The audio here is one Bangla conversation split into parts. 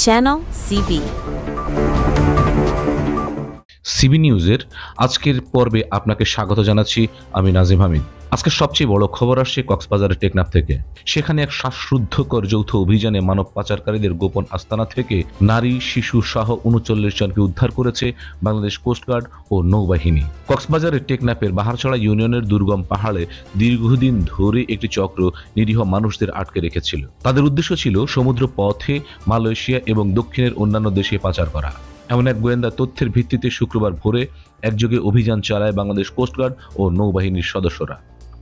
channel CB. সিবি নিউজের আজকের পর্বে আপনাকে স্বাগত জানাচ্ছি। আমি নাজিম হামিদ। আজকে সবচেয়ে বড় খবর আসছে কক্সবাজারের টেকনাফ থেকে। সেখানে এক শ্বাসরুদ্ধকর যৌথ অভিযানে মানব পাচারকারীদের গোপন আস্তানা থেকে নারী, শিশু সহ ৩৯ জনকে উদ্ধার করেছে বাংলাদেশ কোস্টগার্ড ও নৌবাহিনী। কক্সবাজারের টেকনাফের বাহারছড়া ইউনিয়নের দুর্গম পাহাড়ে দীর্ঘদিন ধরে একটি চক্র নিরীহ মানুষদের আটকে রেখেছিল। তাদের উদ্দেশ্য ছিল সমুদ্র পথে মালয়েশিয়া এবং দক্ষিণের অন্যান্য দেশে পাচার করা। এমন এক গোয়েন্দা তথ্যের ভিত্তিতে শুক্রবার ভোরে একযোগে অভিযান চালায় বাংলাদেশ কোস্টগার্ড ও নৌবাহিনীর সদস্যরা।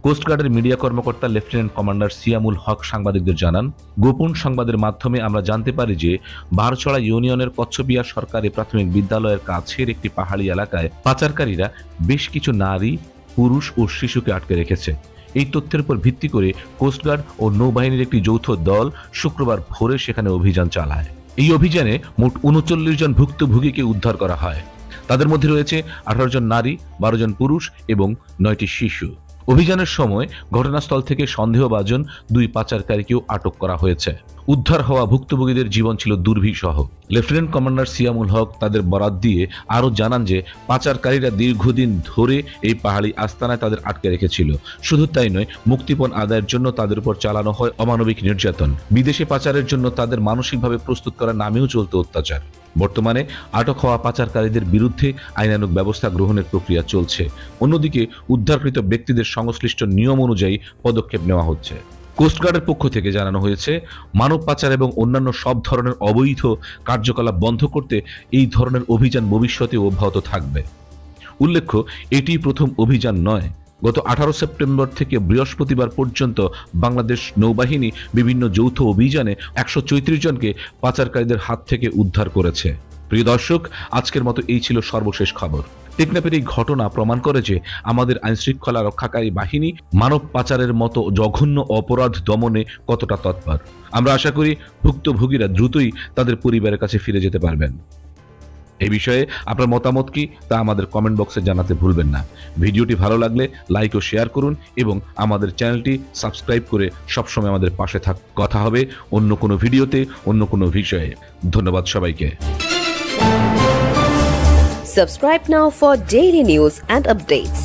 কোস্টগার্ডের মিডিয়া কর্মকর্তা লেফটেন্যান্ট কমান্ডার সিয়ামুল হক সাংবাদিকদের জানান, গোপন সংবাদের মাধ্যমে আমরা জানতে পারি যে বাহারছড়া ইউনিয়নের কচ্ছপিয়া সরকারি প্রাথমিক বিদ্যালয়ের কাছের একটি পাহাড়ি এলাকায় পাচারকারীরা বেশ কিছু নারী, পুরুষ ও শিশুকে আটকে রেখেছে। এই তথ্যের উপর ভিত্তি করে কোস্টগার্ড ও নৌবাহিনীর একটি যৌথ দল শুক্রবার ভোরে সেখানে অভিযান চালায়। এই অভিযানে মোট ৩৯ জন ভুক্তভোগীকে উদ্ধার করা হয়। তাদের মধ্যে রয়েছে ১৮ জন নারী, ১২ জন পুরুষ এবং ৯টি শিশু। অভিযানের সময় ঘটনাস্থল থেকে সন্দেহভাজন ২ পাচারকারীকেও আটক করা হয়েছে। উদ্ধার হওয়া ভুক্তভোগীদের জীবন ছিল দুর্বিষহ। লেফটেন্যান্ট কমান্ডার সিয়ামুল হক তাদের বরাত দিয়ে আরও জানান যে পাচারকারীরা দীর্ঘদিন ধরে এই পাহাড়ি আস্তানায় তাদের আটকে রেখেছিল। শুধু তাই নয়, মুক্তিপণ আদায়ের জন্য তাদের উপর চালানো হয় অমানবিক নির্যাতন। বিদেশে পাচারের জন্য তাদের মানসিকভাবে প্রস্তুত করার নামেও চলত অত্যাচার। বর্তমানে আটক হওয়া পাচারকারীদের বিরুদ্ধে আইনানুগ ব্যবস্থা গ্রহণের প্রক্রিয়া চলছে। অন্যদিকে উদ্ধারকৃত ব্যক্তিদের সংশ্লিষ্ট নিয়ম অনুযায়ী পদক্ষেপ নেওয়া হচ্ছে। কোস্টগার্ডের পক্ষ থেকে জানানো হয়েছে, মানব পাচার এবং অন্যান্য সব ধরনের অবৈধ কার্যকলাপ বন্ধ করতে এই ধরনের অভিযান ভবিষ্যতে অব্যাহত থাকবে। উল্লেখ্য, এটি প্রথম অভিযান নয়। গত ১৮ সেপ্টেম্বর থেকে বৃহস্পতিবার পর্যন্ত বাংলাদেশ নৌবাহিনী বিভিন্ন যৌথ অভিযানে ১৩৪ জনকে পাচারকারীদের হাত থেকে উদ্ধার করেছে। প্রিয় দর্শক, আজকের মতো এই ছিল সর্বশেষ খবর। টেকনাফের এই ঘটনা প্রমাণ করে যে আমাদের আইনশৃঙ্খলা রক্ষাকারী বাহিনী মানব পাচারের মতো জঘন্য অপরাধ দমনে কতটা তৎপর। আমরা আশা করি ভুক্তভোগীরা দ্রুতই তাদের পরিবারের কাছে ফিরে যেতে পারবেন। এই বিষয়ে আপনার মতামত কি তা আমাদের কমেন্ট বক্সে জানাতে ভুলবেন না। ভিডিওটি ভালো লাগলে লাইক ও শেয়ার করুন এবং আমাদের চ্যানেলটি সাবস্ক্রাইব করে সবসময় আমাদের পাশে কথা হবে অন্য কোনো ভিডিওতে, অন্য কোনো বিষয়ে। ধন্যবাদ সবাইকে। Subscribe now for daily news and updates.